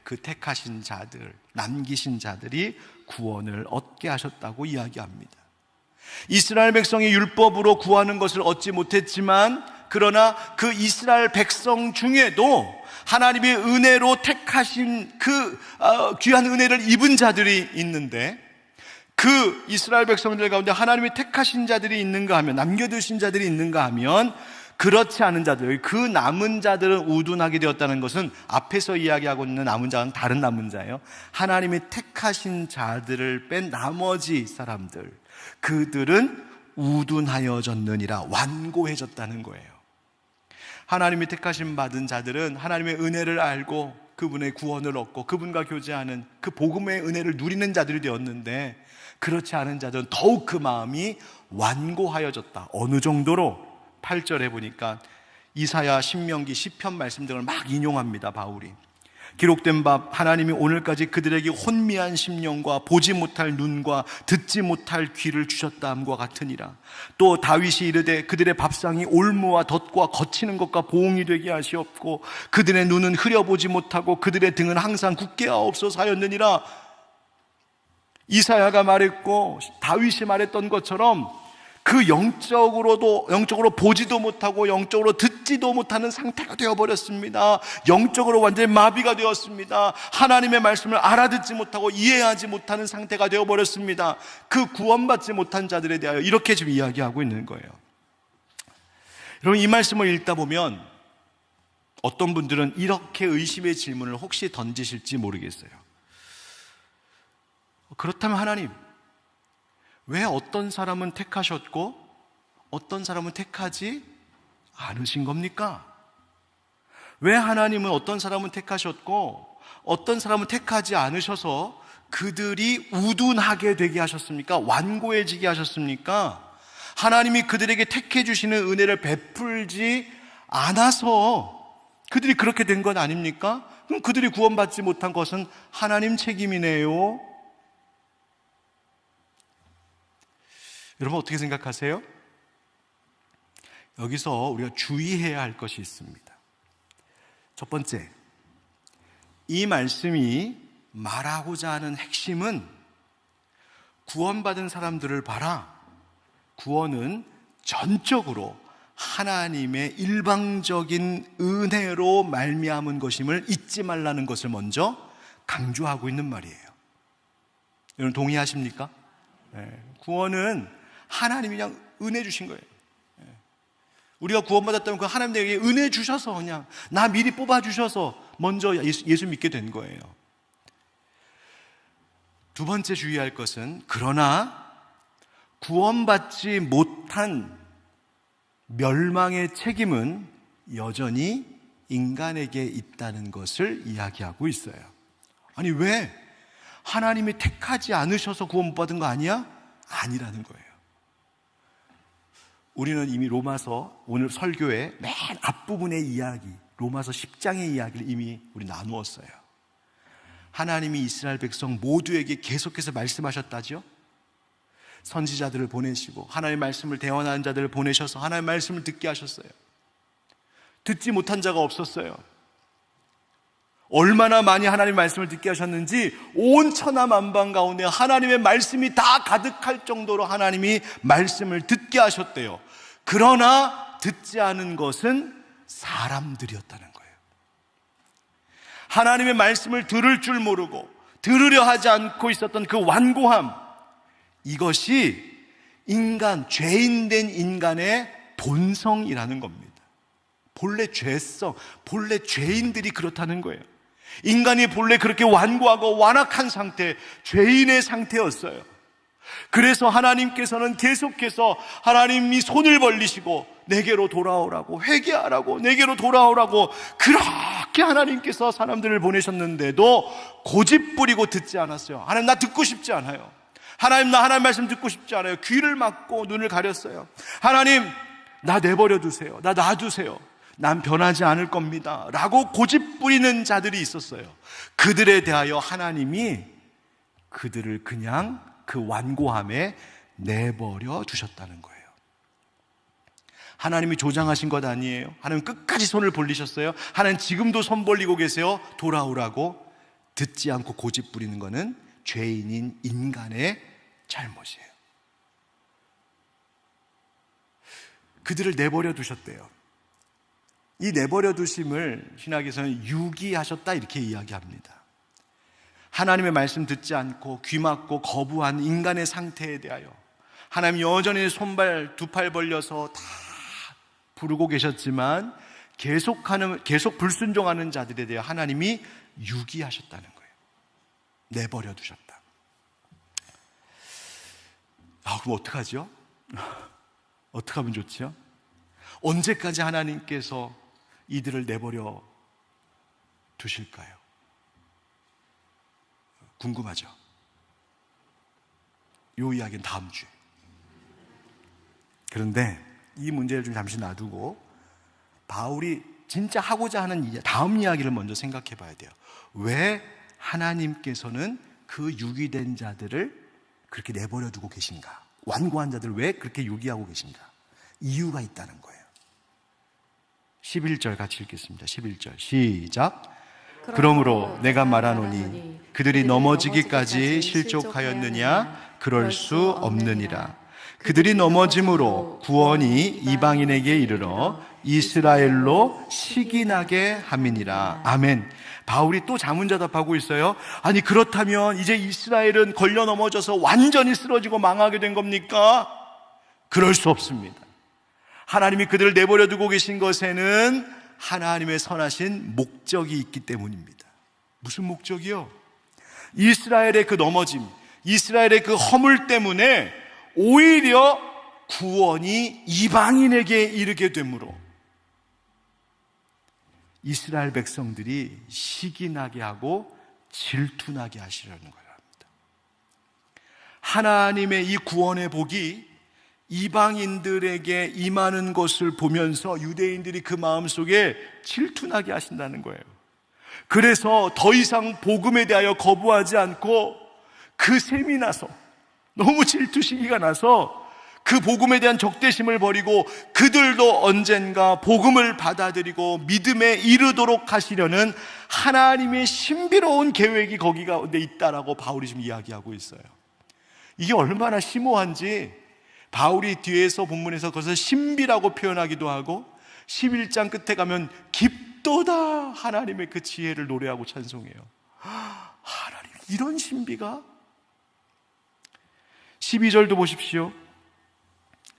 그 택하신 자들, 남기신 자들이 구원을 얻게 하셨다고 이야기합니다. 이스라엘 백성이 율법으로 구하는 것을 얻지 못했지만, 그러나 그 이스라엘 백성 중에도 하나님의 은혜로 택하신 그 귀한 은혜를 입은 자들이 있는데, 그 이스라엘 백성들 가운데 하나님의 택하신 자들이 있는가 하면, 남겨두신 자들이 있는가 하면, 그렇지 않은 자들, 그 남은 자들은 우둔하게 되었다는 것은 앞에서 이야기하고 있는 남은 자는 다른 남은 자예요. 하나님이 택하신 자들을 뺀 나머지 사람들, 그들은 우둔하여졌느니라, 완고해졌다는 거예요. 하나님이 택하심 받은 자들은 하나님의 은혜를 알고 그분의 구원을 얻고 그분과 교제하는 그 복음의 은혜를 누리는 자들이 되었는데, 그렇지 않은 자들은 더욱 그 마음이 완고하여졌다. 어느 정도로? 8절에 보니까 이사야, 신명기, 시편 말씀 등을 막 인용합니다. 바울이 기록된 바 하나님이 오늘까지 그들에게 혼미한 심령과 보지 못할 눈과 듣지 못할 귀를 주셨다 함과 같으니라. 또 다윗이 이르되 그들의 밥상이 올무와 덫과 거치는 것과 보응이 되게 하시옵고 그들의 눈은 흐려보지 못하고 그들의 등은 항상 굳게 하옵소서 하였느니라. 이사야가 말했고 다윗이 말했던 것처럼 그 영적으로 보지도 못하고 영적으로 듣지도 못하는 상태가 되어버렸습니다. 영적으로 완전히 마비가 되었습니다. 하나님의 말씀을 알아듣지 못하고 이해하지 못하는 상태가 되어버렸습니다. 그 구원받지 못한 자들에 대하여 이렇게 지금 이야기하고 있는 거예요. 여러분, 이 말씀을 읽다 보면 어떤 분들은 이렇게 의심의 질문을 혹시 던지실지 모르겠어요. 그렇다면 하나님, 왜 어떤 사람은 택하셨고 어떤 사람은 택하지 않으신 겁니까? 왜 하나님은 어떤 사람은 택하셨고 어떤 사람은 택하지 않으셔서 그들이 우둔하게 되게 하셨습니까? 완고해지게 하셨습니까? 하나님이 그들에게 택해 주시는 은혜를 베풀지 않아서 그들이 그렇게 된 건 아닙니까? 그럼 그들이 구원받지 못한 것은 하나님 책임이네요. 여러분, 어떻게 생각하세요? 여기서 우리가 주의해야 할 것이 있습니다. 첫 번째, 이 말씀이 말하고자 하는 핵심은 구원받은 사람들을 봐라, 구원은 전적으로 하나님의 일방적인 은혜로 말미암은 것임을 잊지 말라는 것을 먼저 강조하고 있는 말이에요. 여러분, 동의하십니까? 네. 구원은 하나님이 그냥 은혜 주신 거예요. 우리가 구원받았다면 그 하나님에게 은혜 주셔서 그냥 나 미리 뽑아주셔서 먼저 예수 믿게 된 거예요. 두 번째 주의할 것은, 그러나 구원받지 못한 멸망의 책임은 여전히 인간에게 있다는 것을 이야기하고 있어요. 아니, 왜? 하나님이 택하지 않으셔서 구원 못 받은 거 아니야? 아니라는 거예요. 우리는 이미 로마서, 오늘 설교의 맨 앞부분의 이야기, 로마서 10장의 이야기를 이미 우리 나누었어요. 하나님이 이스라엘 백성 모두에게 계속해서 말씀하셨다죠. 선지자들을 보내시고 하나님의 말씀을 대언하는 자들을 보내셔서 하나님의 말씀을 듣게 하셨어요. 듣지 못한 자가 없었어요. 얼마나 많이 하나님의 말씀을 듣게 하셨는지 온 천하 만방 가운데 하나님의 말씀이 다 가득할 정도로 하나님이 말씀을 듣게 하셨대요. 그러나 듣지 않은 것은 사람들이었다는 거예요. 하나님의 말씀을 들을 줄 모르고 들으려 하지 않고 있었던 그 완고함, 이것이 인간, 죄인된 인간의 본성이라는 겁니다. 본래 죄성, 본래 죄인들이 그렇다는 거예요. 인간이 본래 그렇게 완고하고 완악한 상태, 죄인의 상태였어요. 그래서 하나님께서는 계속해서 하나님이 손을 벌리시고 내게로 돌아오라고, 회개하라고, 내게로 돌아오라고 그렇게 하나님께서 사람들을 보내셨는데도 고집부리고 듣지 않았어요. 하나님, 나 듣고 싶지 않아요. 하나님, 나 하나님 말씀 듣고 싶지 않아요. 귀를 막고 눈을 가렸어요. 하나님, 나 내버려 두세요. 나 놔두세요. 난 변하지 않을 겁니다 라고 고집부리는 자들이 있었어요. 그들에 대하여 하나님이 그들을 그냥 그 완고함에 내버려 두셨다는 거예요. 하나님이 조장하신 것 아니에요. 하나님 끝까지 손을 벌리셨어요. 하나님 지금도 손 벌리고 계세요. 돌아오라고. 듣지 않고 고집부리는 것은 죄인인 인간의 잘못이에요. 그들을 내버려 두셨대요. 이 내버려 두심을 신학에서는 유기하셨다 이렇게 이야기합니다. 하나님의 말씀 듣지 않고 귀 막고 거부한 인간의 상태에 대하여 하나님 여전히 손발 두 팔 벌려서 다 부르고 계셨지만 계속 불순종하는 자들에 대해 하나님이 유기하셨다는 거예요. 내버려 두셨다. 그럼 어떡하죠? 어떻게 하면 좋죠? 언제까지 하나님께서 이들을 내버려 두실까요? 궁금하죠? 이 이야기는 다음 주에. 그런데 이 문제를 좀 잠시 놔두고 바울이 진짜 하고자 하는 다음 이야기를 먼저 생각해 봐야 돼요. 왜 하나님께서는 그 유기된 자들을 그렇게 내버려 두고 계신가? 완고한 자들을 왜 그렇게 유기하고 계신가? 이유가 있다는 거예요. 11절 같이 읽겠습니다. 11절 시작. 그러므로 내가 말하노니 그들이 넘어지기까지 실족하였느냐? 그럴 수 없느니라. 그들이 넘어짐으로 구원이 이방인에게 이르러 이스라엘로 시기나게 함이니라. 아멘. 바울이 또 자문자답하고 있어요. 아니 그렇다면 이제 이스라엘은 걸려 넘어져서 완전히 쓰러지고 망하게 된 겁니까? 그럴 수 없습니다. 하나님이 그들을 내버려 두고 계신 것에는 하나님의 선하신 목적이 있기 때문입니다. 무슨 목적이요? 이스라엘의 그 넘어짐, 이스라엘의 그 허물 때문에 오히려 구원이 이방인에게 이르게 되므로 이스라엘 백성들이 시기나게 하고 질투나게 하시려는 거랍니다. 하나님의 이 구원의 복이 이방인들에게 임하는 것을 보면서 유대인들이 그 마음속에 질투나게 하신다는 거예요. 그래서 더 이상 복음에 대하여 거부하지 않고 그 셈이 나서 너무 질투시기가 나서 그 복음에 대한 적대심을 버리고 그들도 언젠가 복음을 받아들이고 믿음에 이르도록 하시려는 하나님의 신비로운 계획이 거기 가운데 있다라고 바울이 지금 이야기하고 있어요. 이게 얼마나 심오한지 바울이 뒤에서 본문에서 그것을 신비라고 표현하기도 하고 11장 끝에 가면 깊도다 하나님의 그 지혜를 노래하고 찬송해요. 하나님 이런 신비가? 12절도 보십시오.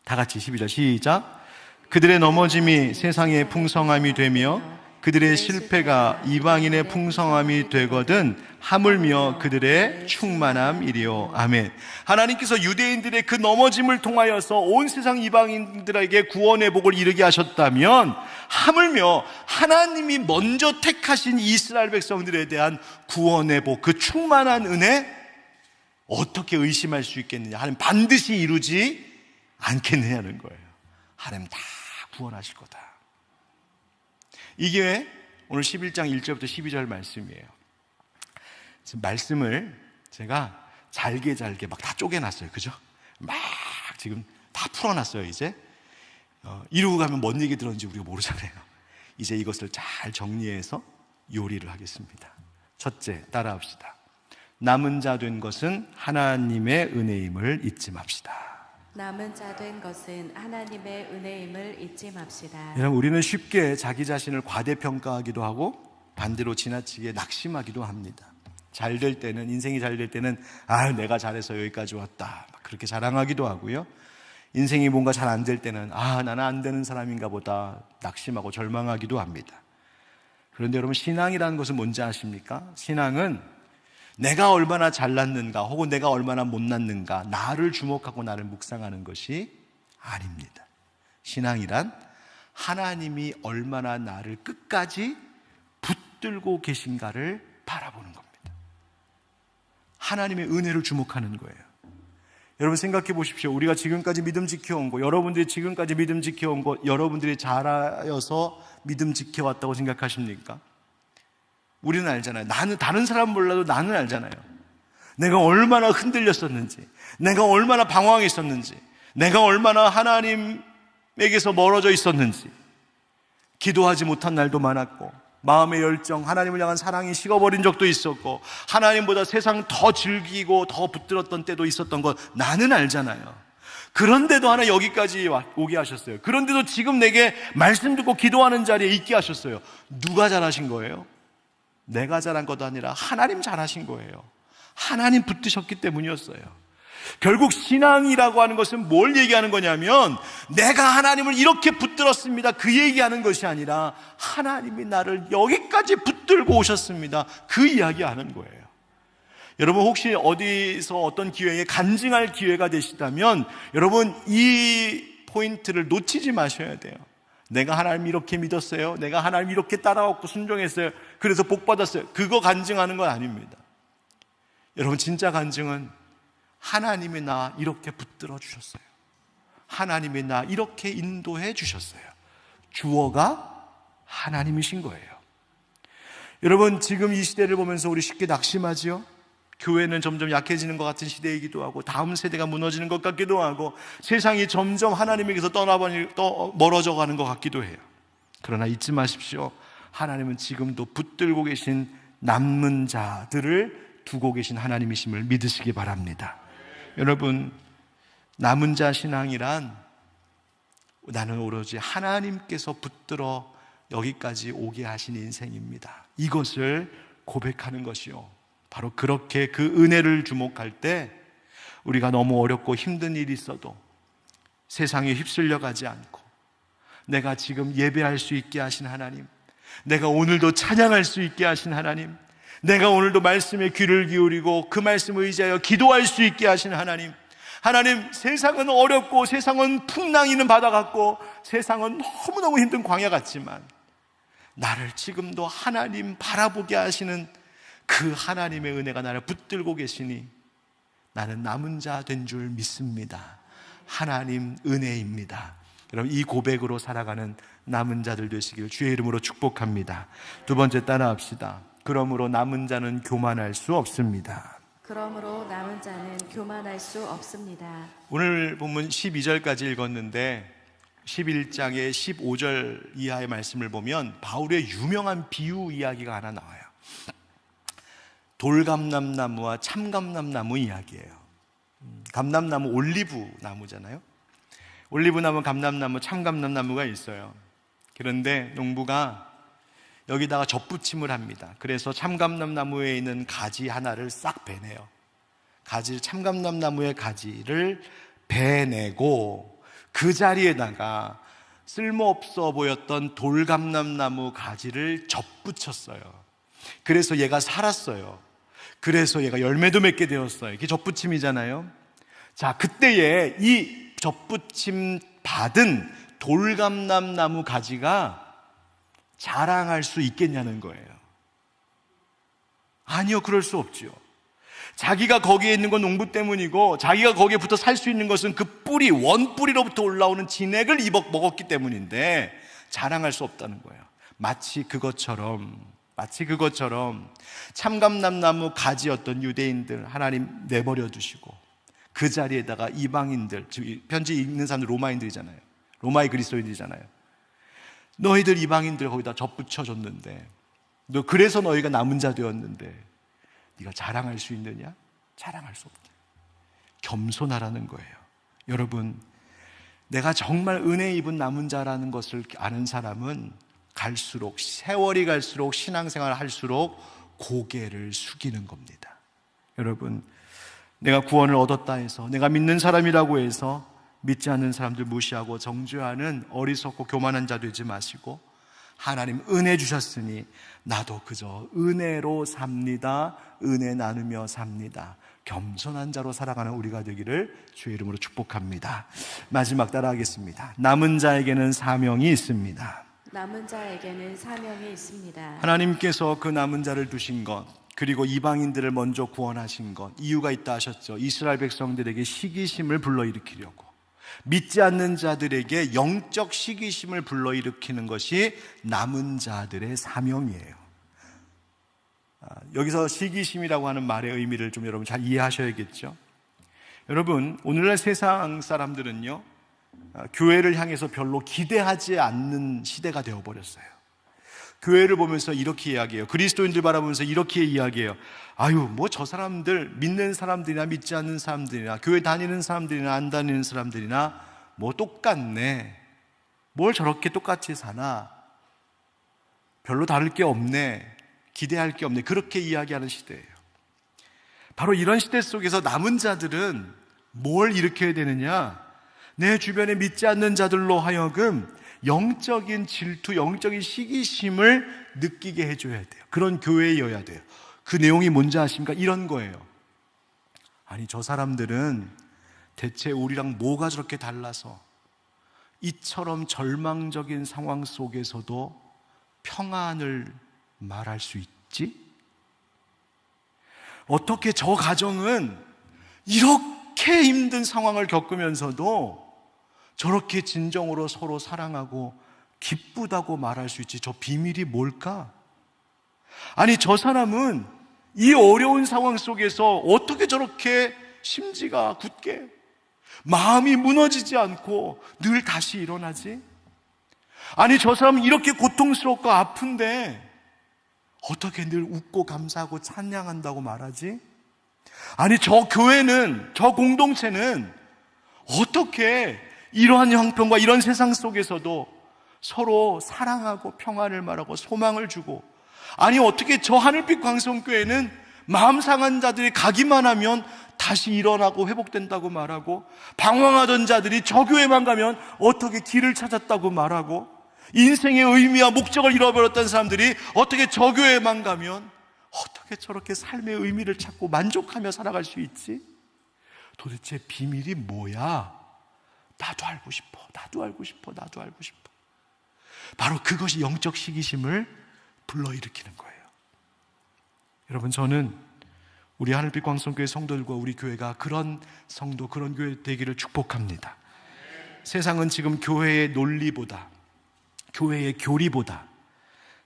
다 같이 12절 시작. 그들의 넘어짐이 세상의 풍성함이 되며 그들의 실패가 이방인의 풍성함이 되거든 하물며 그들의 충만함이리요. 아멘. 하나님께서 유대인들의 그 넘어짐을 통하여서 온 세상 이방인들에게 구원의 복을 이루게 하셨다면 하물며 하나님이 먼저 택하신 이스라엘 백성들에 대한 구원의 복, 그 충만한 은혜 어떻게 의심할 수 있겠느냐? 하나님 반드시 이루지 않겠느냐는 거예요. 하나님 다 구원하실 거다. 이게 오늘 11장 1절부터 12절 말씀이에요. 지금 말씀을 제가 잘게 막 다 쪼개놨어요. 그죠? 막 지금 다 풀어놨어요. 이제 이러고 가면 뭔 얘기 들었는지 우리가 모르잖아요. 이제 이것을 잘 정리해서 요리를 하겠습니다. 첫째, 따라합시다. 남은 자 된 것은 하나님의 은혜임을 잊지 맙시다. 남은 자 된 것은 하나님의 은혜임을 잊지 맙시다. 여러분, 우리는 쉽게 자기 자신을 과대평가하기도 하고 반대로 지나치게 낙심하기도 합니다. 잘 될 때는, 인생이 잘 될 때는 내가 잘해서 여기까지 왔다 그렇게 자랑하기도 하고요. 인생이 뭔가 잘 안 될 때는 나는 안 되는 사람인가 보다 낙심하고 절망하기도 합니다. 그런데 여러분, 신앙이라는 것은 뭔지 아십니까? 신앙은 내가 얼마나 잘났는가 혹은 내가 얼마나 못났는가 나를 주목하고 나를 묵상하는 것이 아닙니다. 신앙이란 하나님이 얼마나 나를 끝까지 붙들고 계신가를 바라보는 겁니다. 하나님의 은혜를 주목하는 거예요. 여러분 생각해 보십시오. 우리가 지금까지 믿음 지켜온 거, 여러분들이 지금까지 믿음 지켜온 거, 여러분들이 잘하여서 믿음 지켜왔다고 생각하십니까? 우리는 알잖아요. 나는 다른 사람 몰라도 나는 알잖아요. 내가 얼마나 흔들렸었는지, 내가 얼마나 방황했었는지, 내가 얼마나 하나님에게서 멀어져 있었는지, 기도하지 못한 날도 많았고, 마음의 열정, 하나님을 향한 사랑이 식어버린 적도 있었고, 하나님보다 세상 더 즐기고 더 붙들었던 때도 있었던 것 나는 알잖아요. 그런데도 하나 여기까지 오게 하셨어요. 그런데도 지금 내게 말씀 듣고 기도하는 자리에 있게 하셨어요. 누가 잘하신 거예요? 내가 잘한 것도 아니라 하나님 잘하신 거예요. 하나님 붙드셨기 때문이었어요. 결국 신앙이라고 하는 것은 뭘 얘기하는 거냐면 내가 하나님을 이렇게 붙들었습니다 그 얘기하는 것이 아니라 하나님이 나를 여기까지 붙들고 오셨습니다 그 이야기하는 거예요. 여러분 혹시 어디서 어떤 기회에 간증할 기회가 되시다면 여러분 이 포인트를 놓치지 마셔야 돼요. 내가 하나님 이렇게 믿었어요. 내가 하나님 이렇게 따라왔고 순종했어요. 그래서 복 받았어요. 그거 간증하는 건 아닙니다. 여러분, 진짜 간증은 하나님이 나 이렇게 붙들어 주셨어요. 하나님이 나 이렇게 인도해 주셨어요. 주어가 하나님이신 거예요. 여러분, 지금 이 시대를 보면서 우리 쉽게 낙심하지요? 교회는 점점 약해지는 것 같은 시대이기도 하고, 다음 세대가 무너지는 것 같기도 하고, 세상이 점점 하나님에게서 멀어져 가는 것 같기도 해요. 그러나 잊지 마십시오. 하나님은 지금도 붙들고 계신 남은 자들을 두고 계신 하나님이심을 믿으시기 바랍니다. 여러분, 남은 자 신앙이란 나는 오로지 하나님께서 붙들어 여기까지 오게 하신 인생입니다. 이것을 고백하는 것이요, 바로 그렇게 그 은혜를 주목할 때 우리가 너무 어렵고 힘든 일이 있어도 세상에 휩쓸려 가지 않고, 내가 지금 예배할 수 있게 하신 하나님, 내가 오늘도 찬양할 수 있게 하신 하나님, 내가 오늘도 말씀에 귀를 기울이고 그 말씀을 의지하여 기도할 수 있게 하신 하나님, 하나님, 세상은 어렵고 세상은 풍랑이는 바다 같고 세상은 너무너무 힘든 광야 같지만 나를 지금도 하나님 바라보게 하시는 그 하나님의 은혜가 나를 붙들고 계시니 나는 남은 자 된 줄 믿습니다. 하나님 은혜입니다. 여러분, 이 고백으로 살아가는 남은 자들 되시길 주의 이름으로 축복합니다. 두 번째, 따라합시다. 그러므로 남은 자는 교만할 수 없습니다. 그러므로 남은 자는 교만할 수 없습니다. 오늘 본문 12절까지 읽었는데 11장의 15절 이하의 말씀을 보면 바울의 유명한 비유 이야기가 하나 나와요. 돌감람나무와 참감람나무 이야기예요. 감람나무 올리브 나무잖아요. 올리브나무, 감람나무, 참감람나무가 있어요. 그런데 농부가 여기다가 접붙임을 합니다. 그래서 참감람나무에 있는 가지 하나를 싹 베내요. 참감람나무의 가지를 베내고 그 자리에다가 쓸모없어 보였던 돌감람나무 가지를 접붙였어요. 그래서 얘가 살았어요. 그래서 얘가 열매도 맺게 되었어요. 이게 접붙임이잖아요. 자, 그때에 이 접붙임 받은 돌감람나무 가지가 자랑할 수 있겠냐는 거예요. 아니요, 그럴 수 없지요. 자기가 거기에 있는 건 농부 때문이고, 자기가 거기에 붙어 살 수 있는 것은 그 뿌리, 원뿌리로부터 올라오는 진액을 먹었기 때문인데 자랑할 수 없다는 거예요. 마치 그것처럼 참감람나무 가지였던 유대인들 하나님 내버려 두시고 그 자리에다가 이방인들, 즉 편지 읽는 사람들 로마인들이잖아요. 로마의 그리스도인들이잖아요. 너희들 이방인들 거기다 접붙여줬는데, 그래서 너희가 남은 자 되었는데 네가 자랑할 수 있느냐? 자랑할 수 없다. 겸손하라는 거예요. 여러분, 내가 정말 은혜 입은 남은 자라는 것을 아는 사람은 갈수록, 세월이 갈수록, 신앙생활을 할수록 고개를 숙이는 겁니다. 여러분, 내가 구원을 얻었다 해서, 내가 믿는 사람이라고 해서 믿지 않는 사람들 무시하고 정죄하는 어리석고 교만한 자 되지 마시고, 하나님 은혜 주셨으니 나도 그저 은혜로 삽니다. 은혜 나누며 삽니다. 겸손한 자로 살아가는 우리가 되기를 주의 이름으로 축복합니다. 마지막 따라하겠습니다. 남은 자에게는 사명이 있습니다. 남은 자에게는 사명이 있습니다. 하나님께서 그 남은 자를 두신 것, 그리고 이방인들을 먼저 구원하신 것, 이유가 있다 하셨죠. 이스라엘 백성들에게 시기심을 불러일으키려고, 믿지 않는 자들에게 영적 시기심을 불러일으키는 것이 남은 자들의 사명이에요. 여기서 시기심이라고 하는 말의 의미를 좀 여러분 잘 이해하셔야겠죠. 여러분, 오늘날 세상 사람들은요, 교회를 향해서 별로 기대하지 않는 시대가 되어버렸어요. 교회를 보면서 이렇게 이야기해요. 그리스도인들 바라보면서 이렇게 이야기해요. 아유, 뭐 저 사람들, 믿는 사람들이나 믿지 않는 사람들이나 교회 다니는 사람들이나 안 다니는 사람들이나 뭐 똑같네. 뭘 저렇게 똑같이 사나. 별로 다를 게 없네. 기대할 게 없네. 그렇게 이야기하는 시대예요. 바로 이런 시대 속에서 남은 자들은 뭘 일으켜야 되느냐? 내 주변에 믿지 않는 자들로 하여금 영적인 질투, 영적인 시기심을 느끼게 해줘야 돼요. 그런 교회여야 돼요. 그 내용이 뭔지 아십니까? 이런 거예요. 아니, 저 사람들은 대체 우리랑 뭐가 저렇게 달라서 이처럼 절망적인 상황 속에서도 평안을 말할 수 있지? 어떻게 저 가정은 이렇게 힘든 상황을 겪으면서도 저렇게 진정으로 서로 사랑하고 기쁘다고 말할 수 있지? 저 비밀이 뭘까? 아니, 저 사람은 이 어려운 상황 속에서 어떻게 저렇게 심지가 굳게 마음이 무너지지 않고 늘 다시 일어나지? 아니, 저 사람은 이렇게 고통스럽고 아픈데 어떻게 늘 웃고 감사하고 찬양한다고 말하지? 아니, 저 교회는, 저 공동체는 어떻게 이러한 형편과 이런 세상 속에서도 서로 사랑하고 평안을 말하고 소망을 주고, 아니 어떻게 저 하늘빛 광성교회는 마음 상한 자들이 가기만 하면 다시 일어나고 회복된다고 말하고, 방황하던 자들이 저 교회만 가면 어떻게 길을 찾았다고 말하고, 인생의 의미와 목적을 잃어버렸던 사람들이 어떻게 저 교회만 가면 어떻게 저렇게 삶의 의미를 찾고 만족하며 살아갈 수 있지? 도대체 비밀이 뭐야? 나도 알고 싶어, 나도 알고 싶어, 나도 알고 싶어. 바로 그것이 영적 시기심을 불러일으키는 거예요. 여러분, 저는 우리 하늘빛 광성교회 성도들과 우리 교회가 그런 성도, 그런 교회 되기를 축복합니다. 세상은 지금 교회의 논리보다, 교회의 교리보다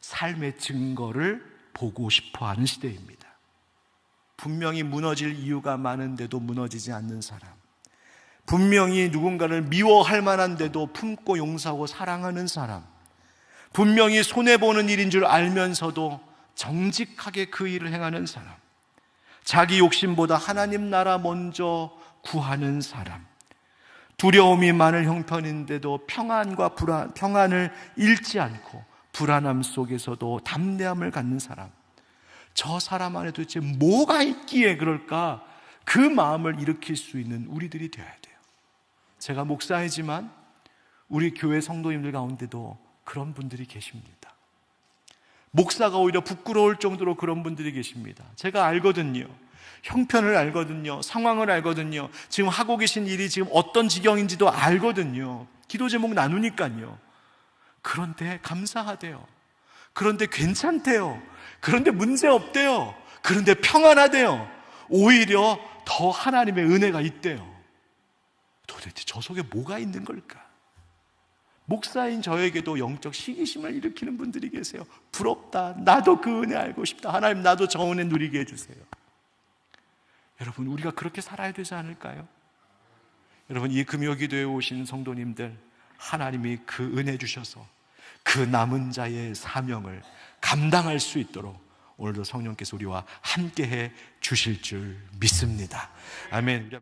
삶의 증거를 보고 싶어하는 시대입니다. 분명히 무너질 이유가 많은데도 무너지지 않는 사람, 분명히 누군가를 미워할 만한데도 품고 용서하고 사랑하는 사람, 분명히 손해보는 일인 줄 알면서도 정직하게 그 일을 행하는 사람, 자기 욕심보다 하나님 나라 먼저 구하는 사람, 두려움이 많을 형편인데도 평안을 잃지 않고 불안함 속에서도 담대함을 갖는 사람, 저 사람 안에 도대체 뭐가 있기에 그럴까? 그 마음을 일으킬 수 있는 우리들이 되어야 돼요. 제가 목사이지만 우리 교회 성도님들 가운데도 그런 분들이 계십니다. 목사가 오히려 부끄러울 정도로 그런 분들이 계십니다. 제가 알거든요. 형편을 알거든요. 상황을 알거든요. 지금 하고 계신 일이 지금 어떤 지경인지도 알거든요. 기도 제목 나누니까요. 그런데 감사하대요. 그런데 괜찮대요. 그런데 문제 없대요. 그런데 평안하대요. 오히려 더 하나님의 은혜가 있대요. 도대체 저 속에 뭐가 있는 걸까? 목사인 저에게도 영적 시기심을 일으키는 분들이 계세요. 부럽다. 나도 그 은혜 알고 싶다. 하나님, 나도 저 은혜 누리게 해주세요. 여러분, 우리가 그렇게 살아야 되지 않을까요? 여러분, 이 금요기도에 오신 성도님들, 하나님이 그 은혜 주셔서 그 남은 자의 사명을 감당할 수 있도록 오늘도 성령께서 우리와 함께해 주실 줄 믿습니다. 아멘.